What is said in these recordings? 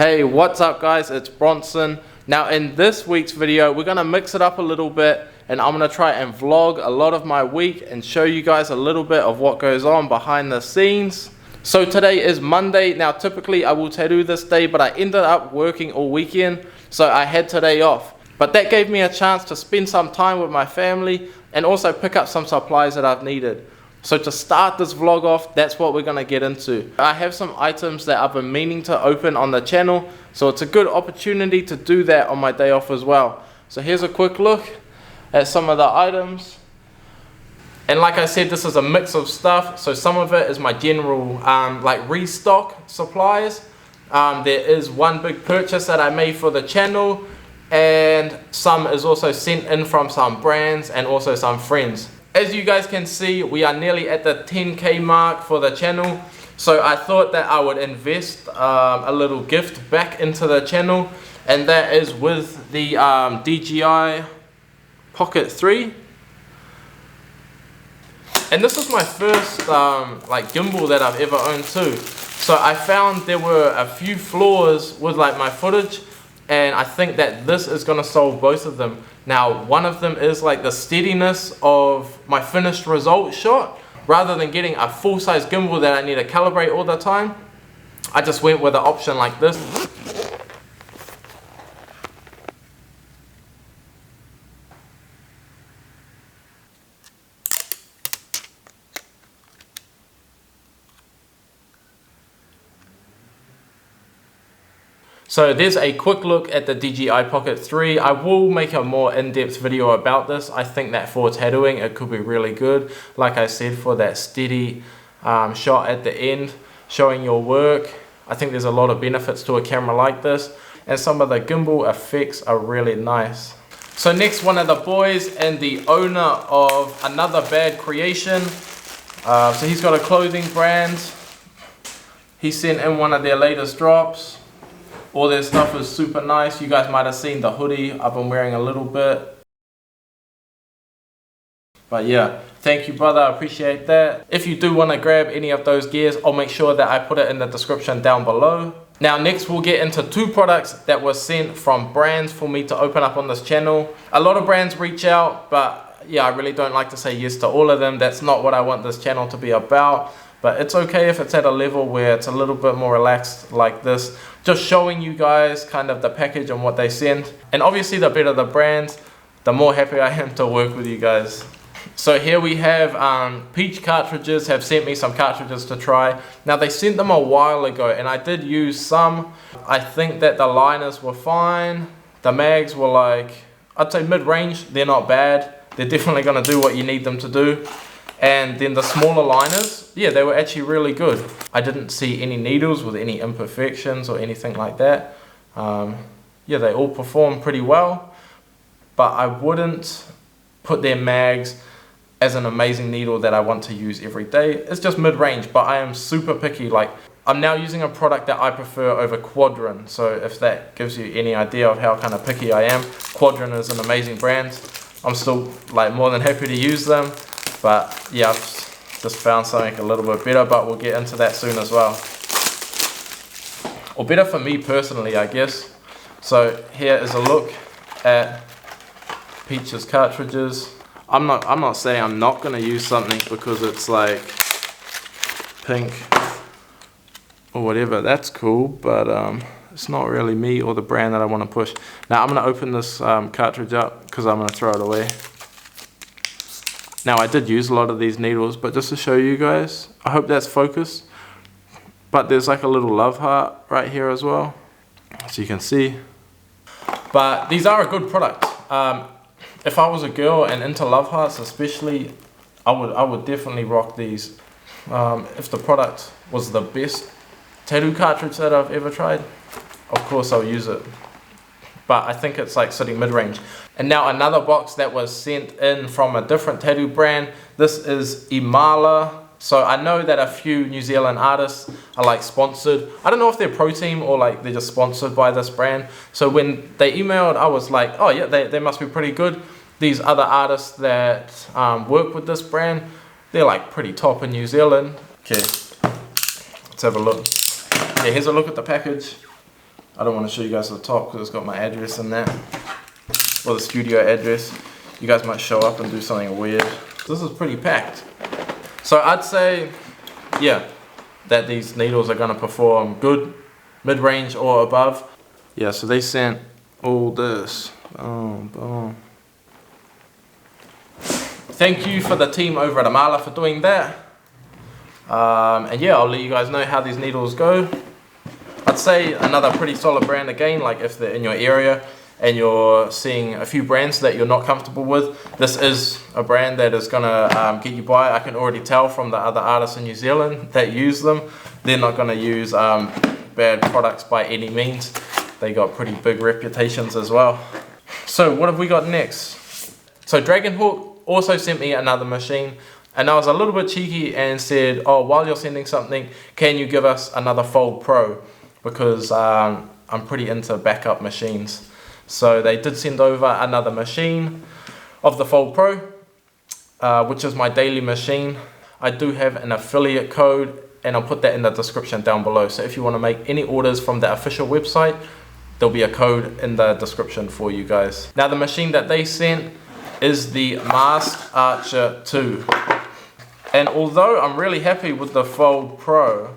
Hey, what's up guys, it's Bronson. Now in this week's video, we're gonna mix it up a little bit and I'm gonna try and vlog a lot of my week and show you guys a little bit of what goes on behind the scenes. So today is Monday. Now typically I will tattoo this day, but I ended up working all weekend, so I had today off. But that gave me a chance to spend some time with my family and also pick up some supplies that I've needed. So to start this vlog off, that's what we're gonna get into. I have some items that I've been meaning to open on the channel, so it's a good opportunity to do that on my day off as well. So here's a quick look at some of the items. And like I said, this is a mix of stuff. So some of it is my general like restock supplies. There is one big purchase that I made for the channel, and some is also sent in from some brands and also some friends. As you guys can see, we are nearly at the 10K mark for the channel. So I thought that I would invest a little gift back into the channel, and that is with the DJI Pocket 3. And this is my first like gimbal that I've ever owned too. So I found there were a few flaws with like my footage, and I think that this is gonna solve both of them. Now, one of them is like the steadiness of my finished result shot. Rather than getting a full-size gimbal that I need to calibrate all the time, I just went with an option like this. So there's a quick look at the DJI Pocket 3. I will make a more in-depth video about this. I think that for tattooing, it could be really good. Like I said, for that steady shot at the end, showing your work. I think there's a lot of benefits to a camera like this. And some of the gimbal effects are really nice. So next, one of the boys and the owner of Another Bad Creation. So he's got a clothing brand. He sent in one of their latest drops. All their stuff is super nice. You guys might have seen the hoodie I've been wearing a little bit. But yeah, thank you brother, I appreciate that. If you do want to grab any of those gears, I'll make sure that I put it in the description down below. Now next we'll get into two products that were sent from brands for me to open up on this channel. A lot of brands reach out, but yeah, I really don't like to say yes to all of them. That's not what I want this channel to be about. But it's okay if it's at a level where it's a little bit more relaxed like this. Just showing you guys kind of the package and what they send. And obviously the better the brands, the more happy I am to work with you guys. So here we have Peach Cartridges have sent me some cartridges to try. Now they sent them a while ago and I did use some. I think that the liners were fine. The mags were like, I'd say mid-range. They're not bad. They're definitely gonna do what you need them to do. And then the smaller liners, yeah, they were actually really good. I didn't see any needles with any imperfections or anything like that. Yeah, they all performed pretty well, but I wouldn't put their mags as an amazing needle that I want to use every day. It's just mid-range, but I am super picky. Like, I'm now using a product that I prefer over Quadrin. So if that gives you any idea of how kind of picky I am, Quadrin is an amazing brand. I'm still like more than happy to use them. But yeah, I've just found something a little bit better, but we'll get into that soon as well. Or better for me personally, I guess. So here is a look at Peach's cartridges. I'm not saying I'm not gonna use something because it's like pink or whatever. That's cool, but it's not really me or the brand that I want to push. Now I'm gonna open this cartridge up because I'm gonna throw it away. Now I did use a lot of these needles, but just to show you guys, I hope that's focused. But there's like a little love heart right here as well, so you can see. But these are a good product. If I was a girl and into love hearts especially, I would definitely rock these. If the product was the best tattoo cartridge that I've ever tried, of course I'll use it. But I think it's like sitting mid-range. And now another box that was sent in from a different tattoo brand. This is Emalla. So I know that a few New Zealand artists are like sponsored. I don't know if they're pro team or like they're just sponsored by this brand. So when they emailed, I was like, oh yeah, they must be pretty good. These other artists that work with this brand, they're like pretty top in New Zealand. Okay, let's have a look. Yeah, here's a look at the package. I don't want to show you guys the top because it's got my address in there, or the studio address. You guys might show up and do something weird. This is pretty packed. So I'd say, yeah, that these needles are going to perform good, mid-range or above. Yeah, so they sent all this. Boom, boom. Thank you for the team over at Emalla for doing that. And yeah, I'll let you guys know how these needles go. I'd say another pretty solid brand again, like if they're in your area and you're seeing a few brands that you're not comfortable with, this is a brand that is gonna get you by. I can already tell from the other artists in New Zealand that use them, they're not gonna use bad products by any means. They got pretty big reputations as well. So what have we got next? So DRAGONHAWK also sent me another machine, and I was a little bit cheeky and said, oh, while you're sending something, can you give us another Fold Pro? Because I'm pretty into backup machines. So they did send over another machine of the Fold Pro, which is my daily machine. I do have an affiliate code, and I'll put that in the description down below. So if you want to make any orders from the official website, there'll be a code in the description for you guys. Now the machine that they sent is the Masked Archer 2. And although I'm really happy with the Fold Pro,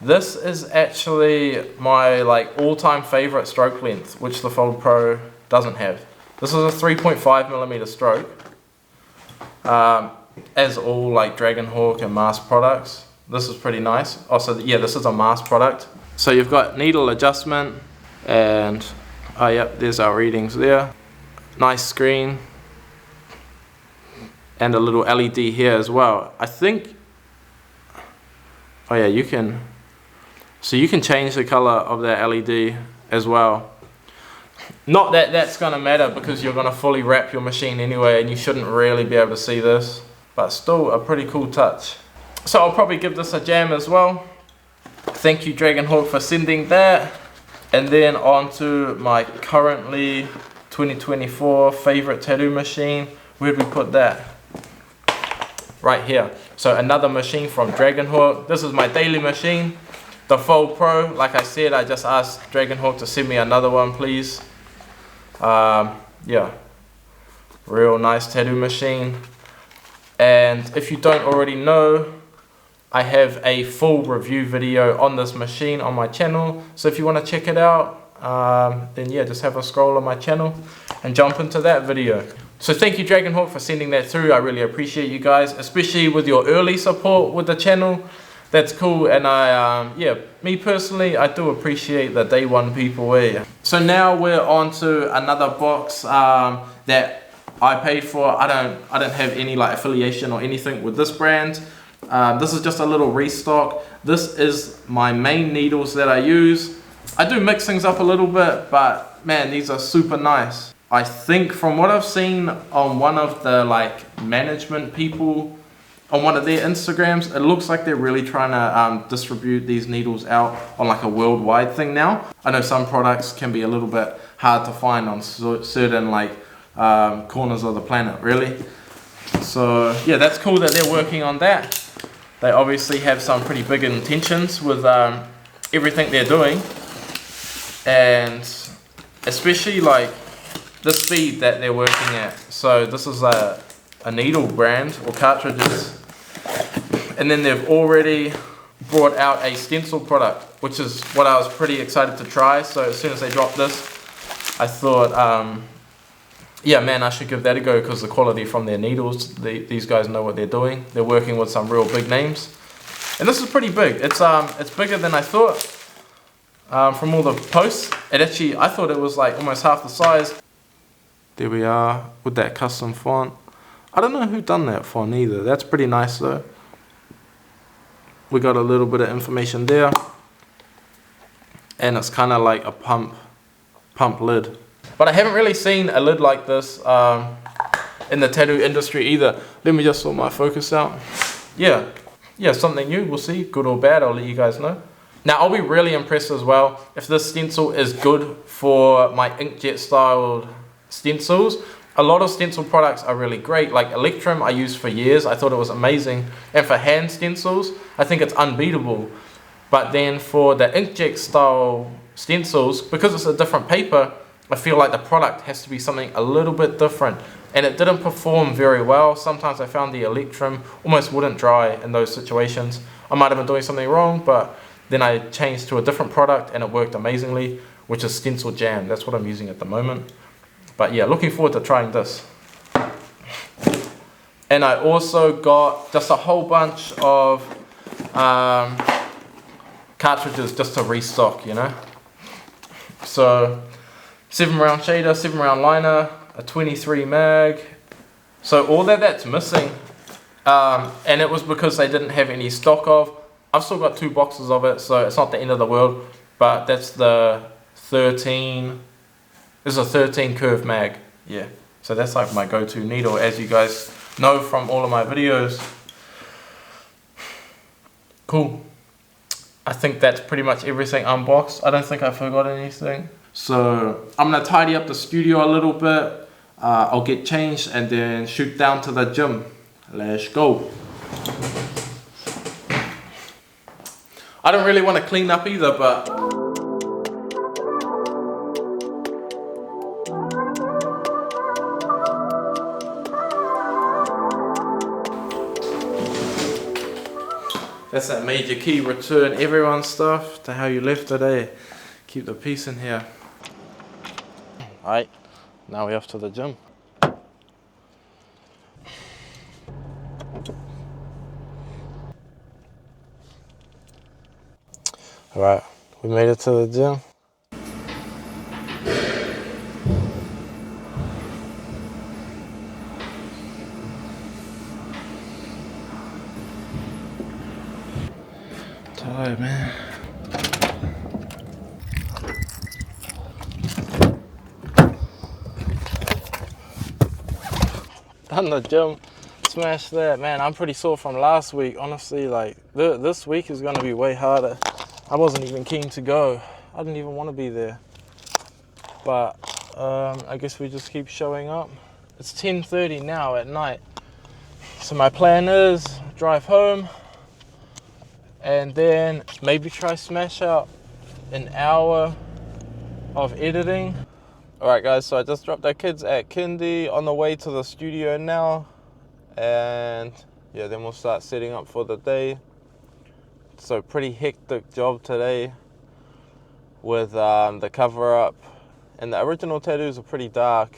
this is actually my all-time favorite stroke length, which the Fold Pro doesn't have. This is a 3.5mm stroke. As all DRAGONHAWK and Mask products, this is pretty nice. Also, yeah, this is a Mask product. So you've got needle adjustment, and oh yep, there's our readings there. Nice screen. And a little LED here as well. I think, oh yeah, you can change the color of that LED as well. Not that that's gonna matter because you're gonna fully wrap your machine anyway and you shouldn't really be able to see this, but still a pretty cool touch. So I'll probably give this a jam as well. Thank you DRAGONHAWK for sending that. And then on to my currently 2024 favorite tattoo machine. Where'd we put that? Right here. So another machine from DRAGONHAWK. This is my daily machine, the Fold Pro. Like I said, I just asked DRAGONHAWK to send me another one, please. Yeah, real nice tattoo machine. And if you don't already know, I have a full review video on this machine on my channel. So if you want to check it out, then yeah, just have a scroll on my channel and jump into that video. So thank you DRAGONHAWK for sending that through. I really appreciate you guys, especially with your early support with the channel. That's cool, and yeah, me personally, I do appreciate the day one people. So now we're on to another box that I paid for. I don't have any affiliation or anything with this brand. This is just a little restock. This is my main needles that I use. I do mix things up a little bit, but man, these are super nice. I think from what I've seen on one of the management people on one of their Instagrams, it looks like they're really trying to distribute these needles out on a worldwide thing now. I know some products can be a little bit hard to find on certain corners of the planet, really. So yeah, that's cool that they're working on that. They obviously have some pretty big intentions with everything they're doing, and especially the speed that they're working at. So this is a needle brand or cartridges, and then they've already brought out a stencil product, which is what I was pretty excited to try. So as soon as they dropped this, I thought, yeah man, I should give that a go because the quality from their needles, these guys know what they're doing. They're working with some real big names, and this is pretty big. It's bigger than I thought. From all the posts, I thought it was almost half the size. There we are with that custom font. I don't know who done that font either. That's pretty nice though. We got a little bit of information there, and it's kind of like a pump lid. But I haven't really seen a lid like this in the tattoo industry either. Let me just sort my focus out. Yeah, something new. We'll see, good or bad. I'll let you guys know. Now I'll be really impressed as well if this stencil is good for my inkjet styled stencils. A lot of stencil products are really great, like Electrum I used for years. I thought it was amazing. And for hand stencils, I think it's unbeatable. But then for the inkjet style stencils, because it's a different paper, I feel like the product has to be something a little bit different, and it didn't perform very well. Sometimes I found the Electrum almost wouldn't dry in those situations. I might have been doing something wrong, but then I changed to a different product and it worked amazingly, which is Stencil Jam. That's what I'm using at the moment. But yeah, looking forward to trying this. And I also got just a whole bunch of cartridges just to restock, you know. So 7 round shader, 7 round liner, a 23 mag. So all that's missing, and it was because they didn't have any stock of. I've still got 2 boxes of it, so it's not the end of the world, but that's the 13, this is a 13 curve mag, yeah. So that's like my go-to needle, as you guys know from all of my videos. Cool. I think that's pretty much everything unboxed. I don't think I forgot anything. So I'm gonna tidy up the studio a little bit. I'll get changed and then shoot down to the gym. Let's go. I don't really want to clean up either, but that's that major key, return everyone's stuff to how you left it, eh? Keep the peace in here. Alright, now we're off to the gym. Alright, we made it to the gym. Tired, man. Done the gym, smashed that, man. I'm pretty sore from last week, honestly. Like this week is gonna be way harder. I wasn't even keen to go. I didn't even want to be there, but I guess we just keep showing up. It's 10:30 now at night, so my plan is drive home and then maybe try smash out an hour of editing. Alright guys, so I just dropped our kids at kindy, on the way to the studio now, and yeah, then we'll start setting up for the day. So pretty hectic job today with the cover up, and the original tattoos are pretty dark,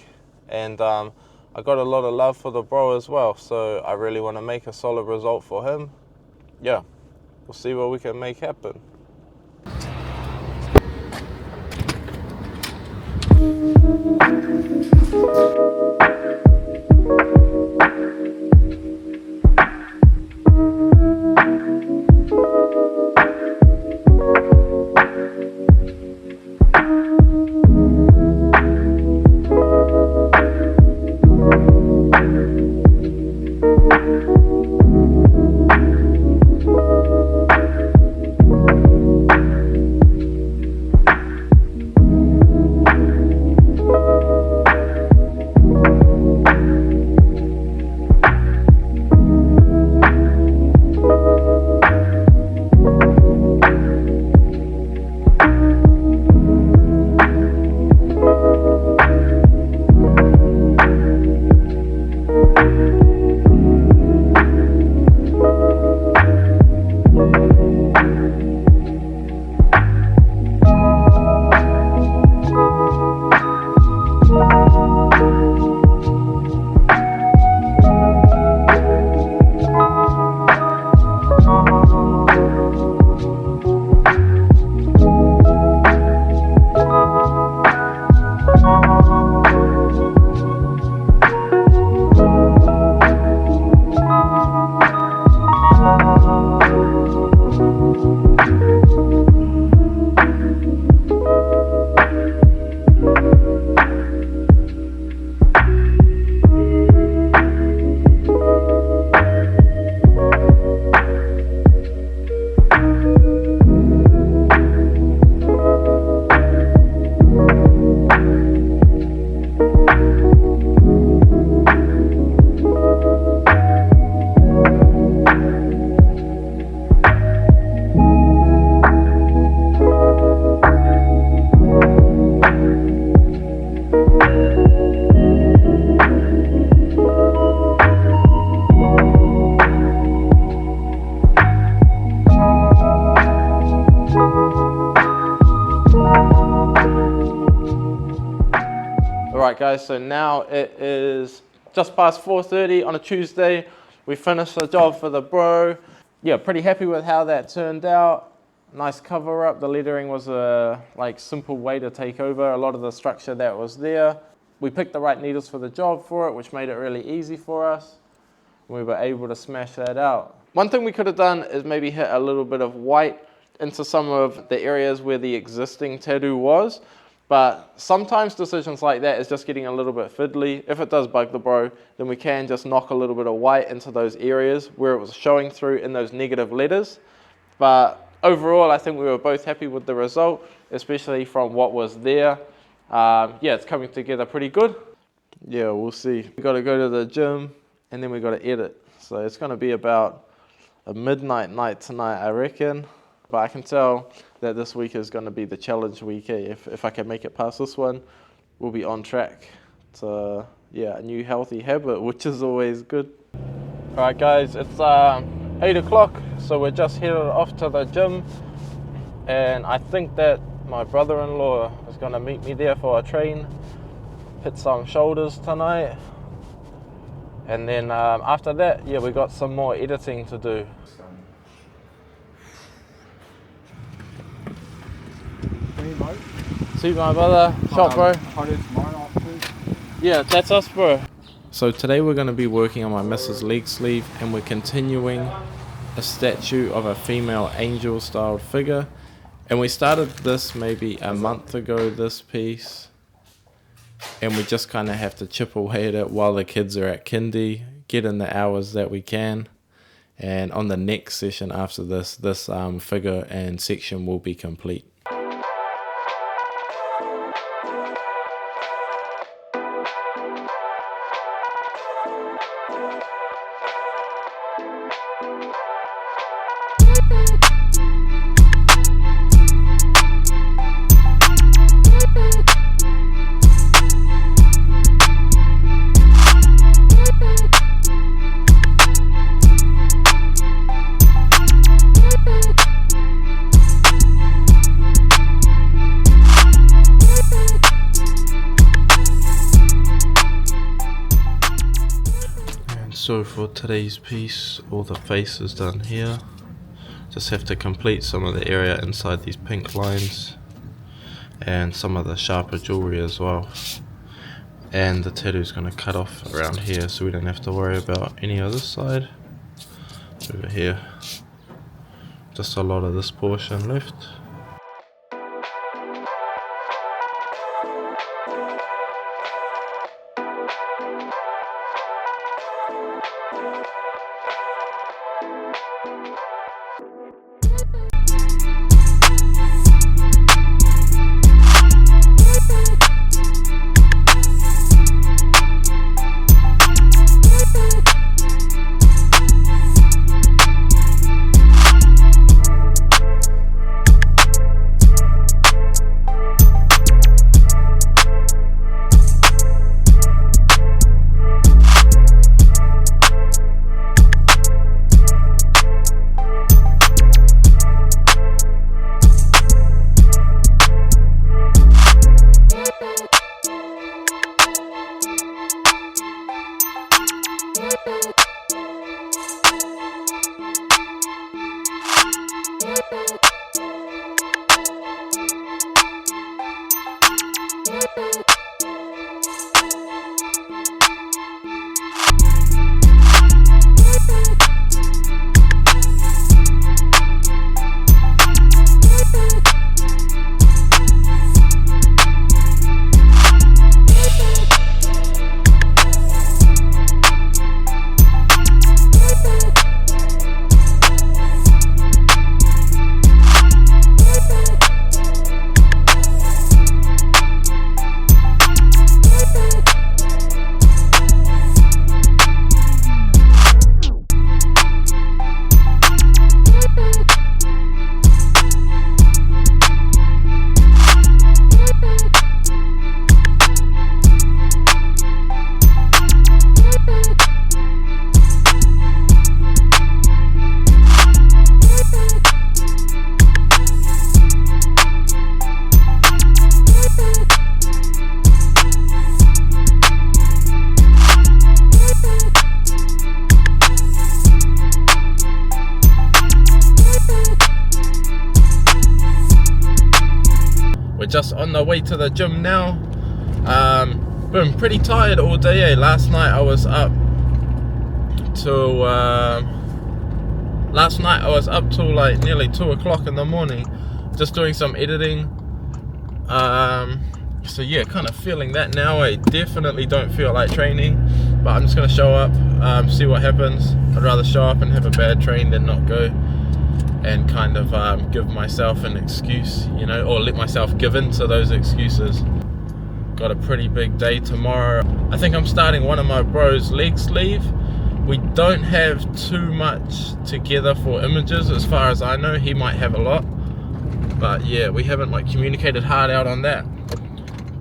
and I got a lot of love for the bro as well, so I really want to make a solid result for him. Yeah, we'll see what we can make happen. Alright guys, so now it is just past 4:30 on a Tuesday. We finished the job for the bro. Yeah, pretty happy with how that turned out. Nice cover up. The lettering was a simple way to take over a lot of the structure that was there. We picked the right needles for the job for it, which made it really easy for us. We were able to smash that out. One thing we could have done is maybe hit a little bit of white into some of the areas where the existing tattoo was. But sometimes decisions like that is just getting a little bit fiddly. If it does bug the bro, then we can just knock a little bit of white into those areas where it was showing through in those negative letters. But overall, I think we were both happy with the result, especially from what was there. Yeah, it's coming together pretty good. Yeah, we'll see. We got to go to the gym and then we got to edit. So it's going to be about a midnight night tonight, I reckon. But I can tell that this week is going to be the challenge week. If I can make it past this one, we'll be on track to, yeah, a new healthy habit, which is always good. All right, guys, it's 8 o'clock, so we're just headed off to the gym. And I think that my brother-in-law is going to meet me there for a train, hit some shoulders tonight. And then after that, yeah, we got some more editing to do. See my brother, shot bro. Yeah, that's us bro. So today we're going to be working on my Mrs. leg sleeve, and we're continuing a statue of a female angel styled figure. And we started this maybe a month ago, this piece. And we just kind of have to chip away at it while the kids are at kindy, get in the hours that we can. And on the next session after this figure and section will be complete. So for today's piece, all the face is done here. Just have to complete some of the area inside these pink lines and some of the sharper jewelry as well. And the tattoo's going to cut off around here, so we don't have to worry about any other side. Over here, just a lot of this portion left. just on the way to the gym now. Been pretty tired all day. Last night I was up till like nearly 2 o'clock in the morning, just doing some editing. So yeah, kind of feeling that now. I definitely don't feel like training, but I'm just gonna show up, see what happens. I'd rather show up and have a bad train than not go, and kind of give myself an excuse, you know, or let myself give in to those excuses. Got a pretty big day tomorrow. I think I'm starting one of my bros' leg sleeve. We don't have too much together for images as far as I know. He might have a lot, but yeah, we haven't like communicated hard out on that.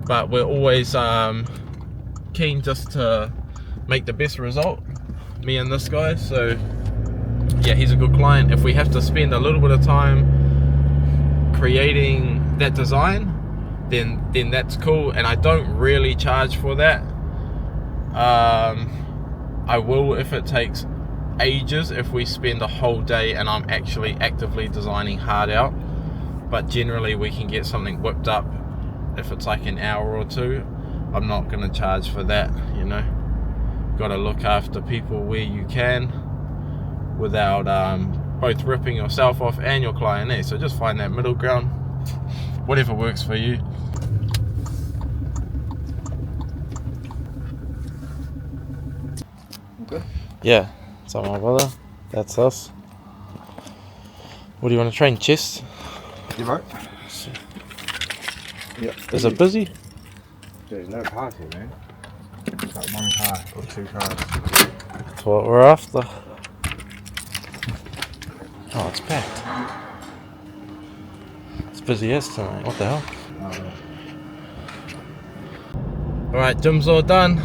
But we're always keen just to make the best result, me and this guy. So yeah, he's a good client. If we have to spend a little bit of time creating that design, then that's cool, and I don't really charge for that. I will if it takes ages, if we spend a whole day and I'm actually actively designing hard out, but generally we can get something whipped up if it's like an hour or two. I'm not gonna charge for that, you know. Gotta look after people where you can without both ripping yourself off and your client, eh? So just find that middle ground, whatever works for you. Okay. Yeah, so my brother, that's us. What do you want to train, chest? You right? Yep. Is it busy? There's no cars here, man. It's like 1 car or 2 cars. That's what we're after. Oh, it's packed. It's busy as tonight. What the hell? Alright, gym's all done.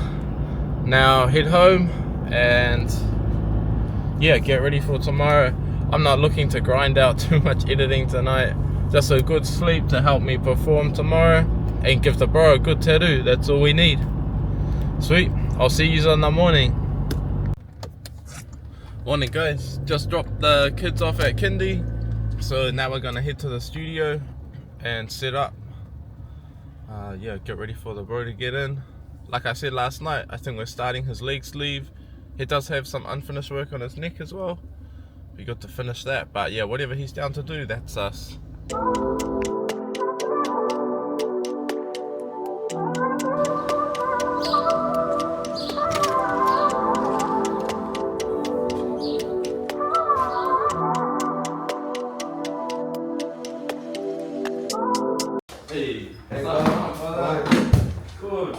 Now head home and yeah, get ready for tomorrow. I'm not looking to grind out too much editing tonight. Just a good sleep to help me perform tomorrow and give the bro a good tattoo. That's all we need. Sweet. I'll see you in the morning. Morning guys, just dropped the kids off at kindy, so now we're gonna head to the studio and set up. Yeah, get ready for the bro to get in. Like I said last night, I think we're starting his leg sleeve. He does have some unfinished work on his neck as well. We got to finish that, but yeah, whatever he's down to do, that's us. Hey, good.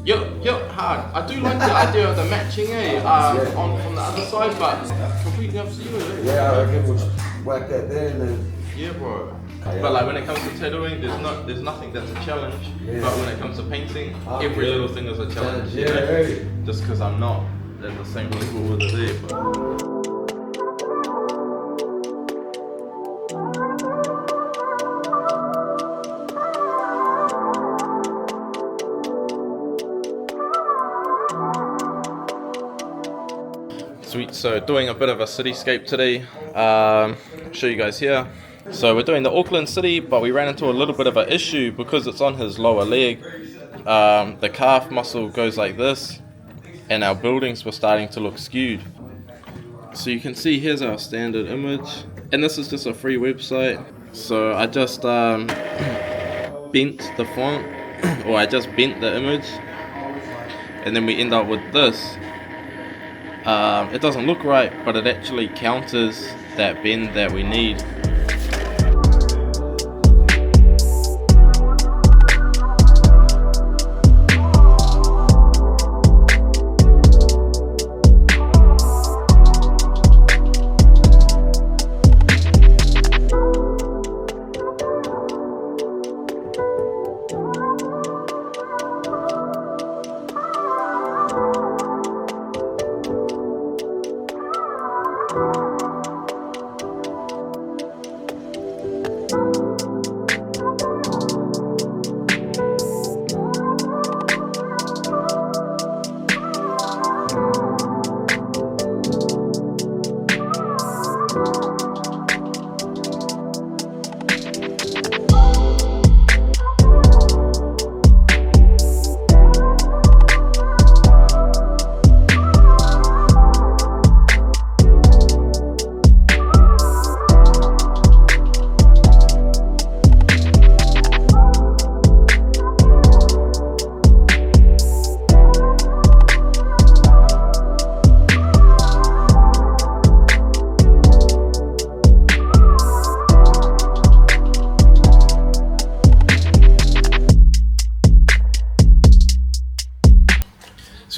Yo, hard. I do like the idea of the matching, on from the other side, but completely up to you. Yeah, I reckon we'll whack that there and then. Yeah, bro. But like when it comes to tattooing, there's nothing that's a challenge. Yeah. But when it comes to painting, every little thing is a challenge. Yeah, You know? hey. Just because I'm not at the same level with it there, but. Sweet, so doing a bit of a cityscape today. Show you guys here. So we're doing the Auckland City, but we ran into a little bit of an issue because it's on his lower leg. The calf muscle goes like this, and our buildings were starting to look skewed. So you can see here's our standard image, and this is just a free website. So I just bent the font, or I just bent the image, and then we end up with this. It doesn't look right, but it actually counters that bend that we need.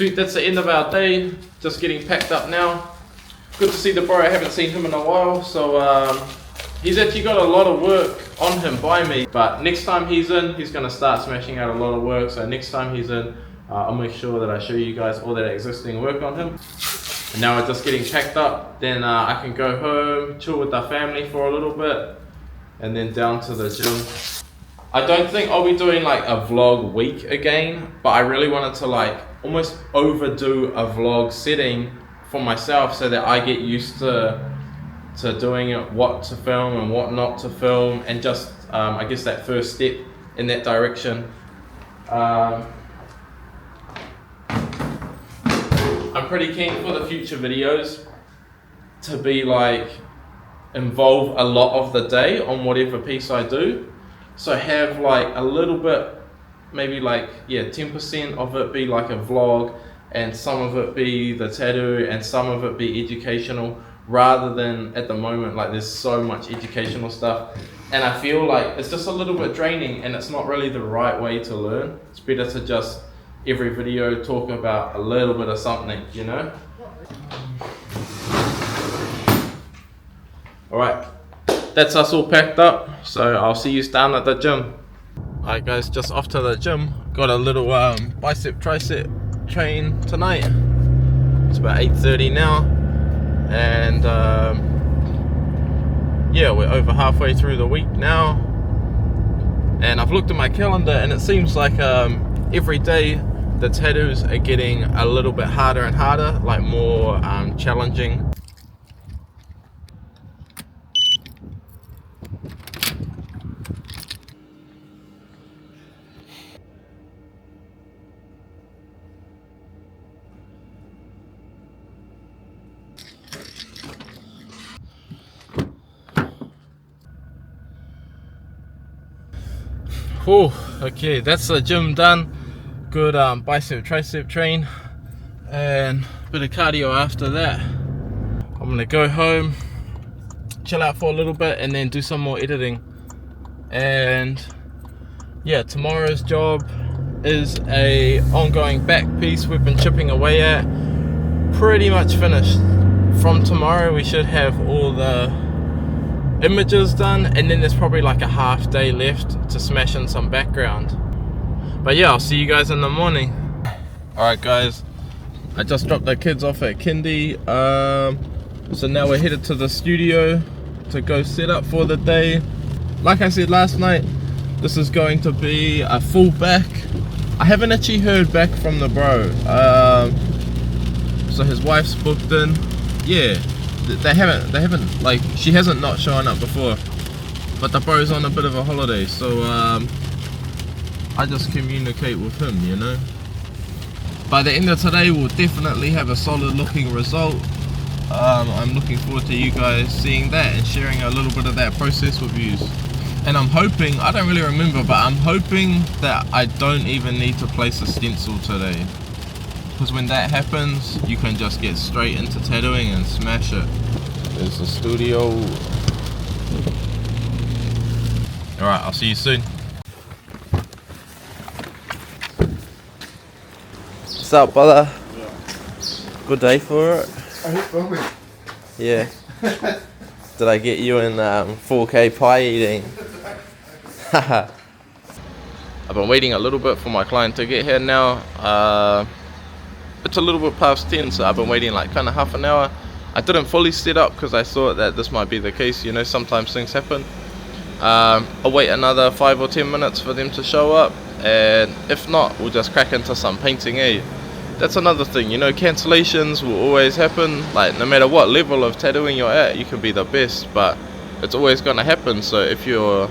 Sweet, that's the end of our day. Just getting packed up now. Good to see the bro. I haven't seen him in a while, so he's actually got a lot of work on him by me. But next time he's in, he's gonna start smashing out a lot of work. So next time he's in, I'll make sure that I show you guys all that existing work on him. And now we're just getting packed up. Then I can go home, chill with our family for a little bit, and then down to the gym. I don't think I'll be doing like a vlog week again, but I really wanted to like almost overdo a vlog setting for myself so that I get used to doing it, what to film and what not to film, and just I guess that first step in that direction. I'm pretty keen for the future videos to be like involve a lot of the day on whatever piece I do. So have like a little bit, maybe like 10% of it be like a vlog, and some of it be the tattoo, and some of it be educational, rather than at the moment like there's so much educational stuff and I feel like it's just a little bit draining and it's not really the right way to learn. It's better to just every video talk about a little bit of something, you know? Alright, that's us all packed up, so I'll see you down at the gym. Alright guys, just off to the gym. Got a little bicep tricep train tonight. It's about 8:30 now, and yeah, we're over halfway through the week now, and I've looked at my calendar and it seems like every day the tattoos are getting a little bit harder and harder, like more challenging. Whew, okay, that's the gym done. Good bicep tricep train and a bit of cardio after that. I'm gonna go home, chill out for a little bit, and then do some more editing. And yeah, tomorrow's job is a ongoing back piece we've been chipping away at. Pretty much finished. From tomorrow we should have all the images done, and then there's probably like a half day left to smash in some background. But yeah, I'll see you guys in the morning. Alright guys, I just dropped the kids off at kindy, so now we're headed to the studio to go set up for the day. Like I said last night, this is going to be a full back. I haven't actually heard back from the bro, so his wife's booked in. Yeah, they haven't like, she hasn't not shown up before, but the bro's on a bit of a holiday, so I just communicate with him, you know. By the end of today we'll definitely have a solid looking result. I'm looking forward to you guys seeing that and sharing a little bit of that process with you. And I'm hoping, I don't really remember, but I'm hoping that I don't even need to place a stencil today. Because when that happens, you can just get straight into tattooing and smash it. There's the studio. Alright, I'll see you soon. What's up, brother? Yeah. Good day for it. Are you filming? Yeah. Did I get you in 4K pie eating? I've been waiting a little bit for my client to get here now. It's a little bit past 10, so I've been waiting like kind of half an hour. I didn't fully set up because I thought that this might be the case, you know, sometimes things happen. I'll wait another 5 or 10 minutes for them to show up, and if not, we'll just crack into some painting, eh? That's another thing, you know, cancellations will always happen. Like, no matter what level of tattooing you're at, you can be the best, but it's always gonna happen. So if you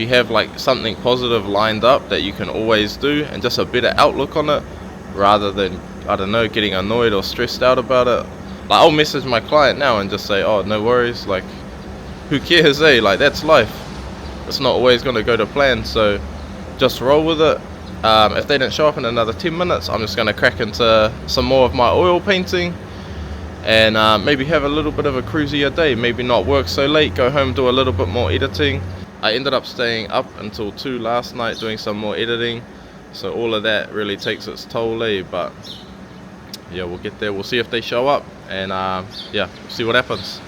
have like something positive lined up that you can always do, and just a better outlook on it, rather than, I don't know, getting annoyed or stressed out about it. Like, I'll message my client now and just say, oh, no worries, like, who cares, eh? Like, that's life. It's not always going to go to plan, so just roll with it. If they didn't show up in another 10 minutes, I'm just going to crack into some more of my oil painting, and maybe have a little bit of a cruisier day. Maybe not work so late, go home, do a little bit more editing. I ended up staying up until 2 last night doing some more editing, so all of that really takes its toll, eh? But yeah, we'll get there, we'll see if they show up, and yeah, we'll see what happens.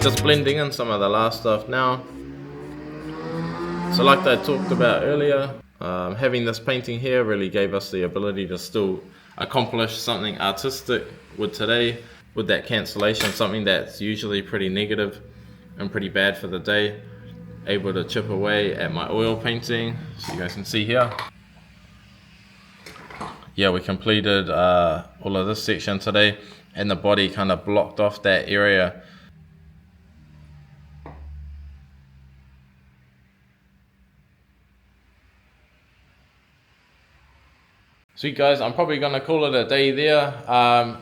Just blending in some of the last stuff now. So like I talked about earlier, having this painting here really gave us the ability to still accomplish something artistic with today, with that cancellation, something that's usually pretty negative and pretty bad for the day. Able to chip away at my oil painting, so you guys can see here. Yeah, we completed all of this section today, and the body kind of blocked off that area. Sweet guys, I'm probably gonna call it a day there.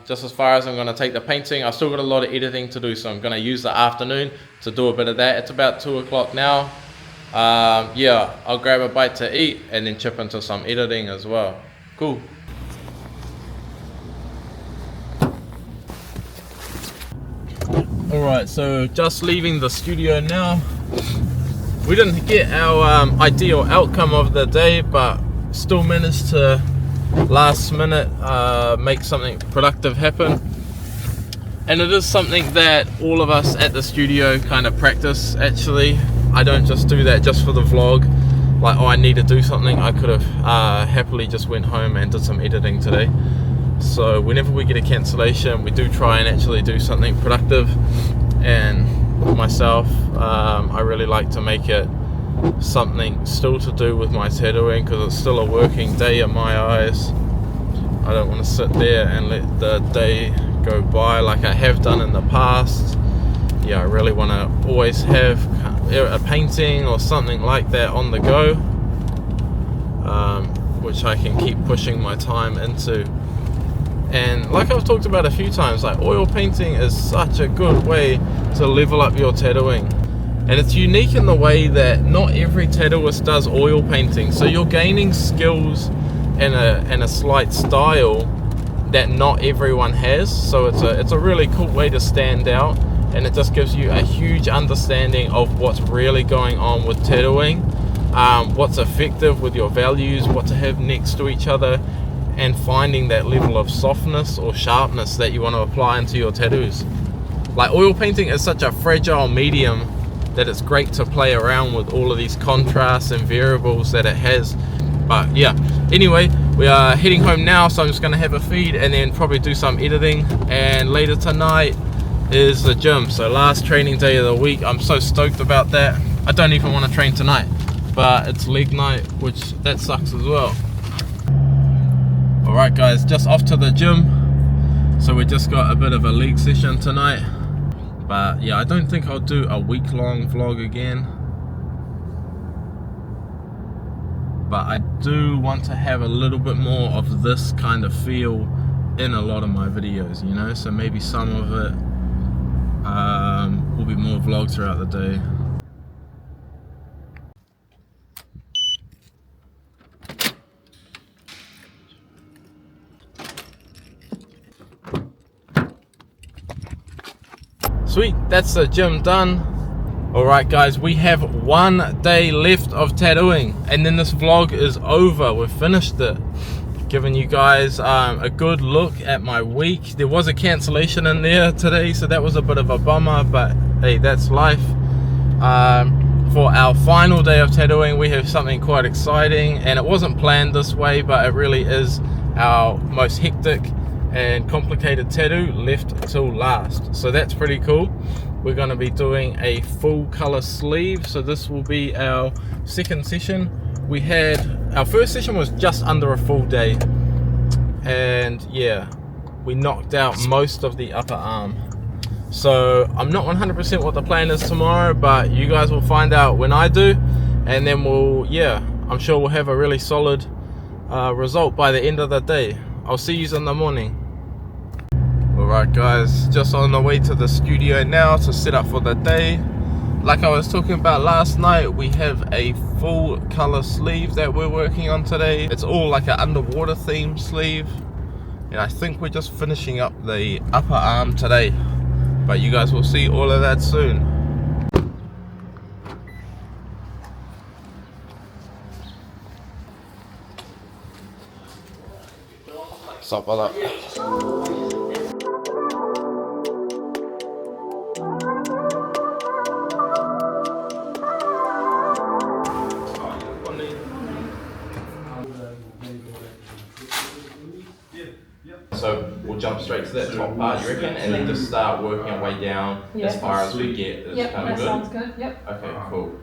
Just as far as I'm gonna take the painting, I've still got a lot of editing to do, so I'm gonna use the afternoon to do a bit of that. It's about 2 o'clock now. Yeah, I'll grab a bite to eat and then chip into some editing as well. Cool. Alright, so just leaving the studio now. We didn't get our ideal outcome of the day, but still managed to last minute make something productive happen. And it is something that all of us at the studio kind of practice actually. I don't just do that just for the vlog, like, oh, I need to do something. I could have happily just went home and did some editing today. So whenever we get a cancellation, we do try and actually do something productive. And myself, I really like to make it something still to do with my tattooing, because it's still a working day in my eyes. I don't want to sit there and let the day go by like I have done in the past. Yeah, I really want to always have a painting or something like that on the go, which I can keep pushing my time into. And like I've talked about a few times, like, oil painting is such a good way to level up your tattooing. And it's unique in the way that not every tattooist does oil painting, so you're gaining skills and a slight style that not everyone has. So it's a really cool way to stand out, and it just gives you a huge understanding of what's really going on with tattooing, what's effective with your values, what to have next to each other, and finding that level of softness or sharpness that you want to apply into your tattoos. Like, oil painting is such a fragile medium that it's great to play around with all of these contrasts and variables that it has. But yeah, anyway, we are heading home now, so I'm just gonna have a feed and then probably do some editing. And later tonight is the gym, so last training day of the week. I'm so stoked about that. I don't even want to train tonight, but it's leg night, which that sucks as well. Alright guys, just off to the gym. So we just got a bit of a leg session tonight. But yeah, I don't think I'll do a week-long vlog again. But I do want to have a little bit more of this kind of feel in a lot of my videos, you know? So maybe some of it will be more vlogs throughout the day. Sweet, that's the gym done. Alright guys, we have 1 day left of tattooing, and then this vlog is over. We've finished it. Giving you guys a good look at my week. There was a cancellation in there today, so that was a bit of a bummer, but hey, that's life. For our final day of tattooing, we have something quite exciting, and it wasn't planned this way, but it really is our most hectic and complicated tattoo left till last. So that's pretty cool. We're going to be doing a full color sleeve, so this will be our second session. We had, our first session was just under a full day, and yeah, we knocked out most of the upper arm. So I'm not 100% what the plan is tomorrow, but you guys will find out when I do, and then we'll, yeah, I'm sure we'll have a really solid result by the end of the day. I'll see you in the morning. Alright guys, just on the way to the studio now to set up for the day. Like I was talking about last night, we have a full color sleeve that we're working on today. It's all like an underwater theme sleeve, and I think we're just finishing up the upper arm today, but you guys will see all of that soon. What's up, brother? So we'll jump straight to that top part, you reckon, and then just start working our way down as far as we get. Is kind of good? Sounds good. Yep. Okay, cool.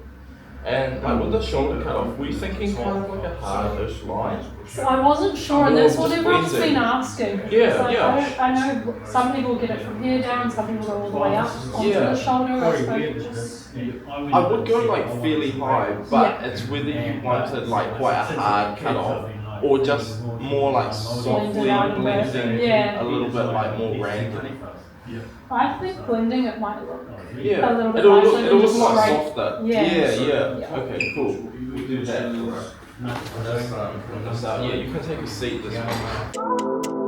And like with the shoulder cut off, were you thinking kind of like a hardish line? So I wasn't sure, and that's what everyone's been asking. Yeah, like, yeah. I know some people get it from here down, some people go all the way up onto the shoulder. I would go like fairly high, but it's whether you wanted like quite a hard cut off or just more like softly blending, yeah. a little bit like more random? I think blending it might look Yeah, a little bit it'll nicer look, than it'll just look like straight. softer. Yeah. Okay, cool. We'll do that. Yeah, you can take a seat this way.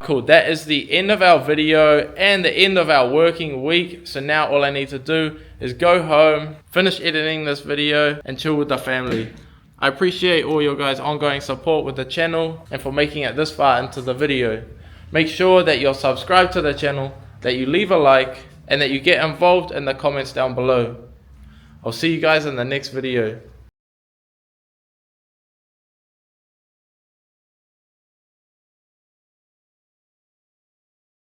Cool, that is the end of our video and the end of our working week. So now all I need to do is go home, finish editing this video and chill with the family. I appreciate all your guys' ongoing support with the channel and for making it this far into the video. Make sure that you're subscribed to the channel, that you leave a like and that you get involved in the comments down below. I'll see you guys in the next video.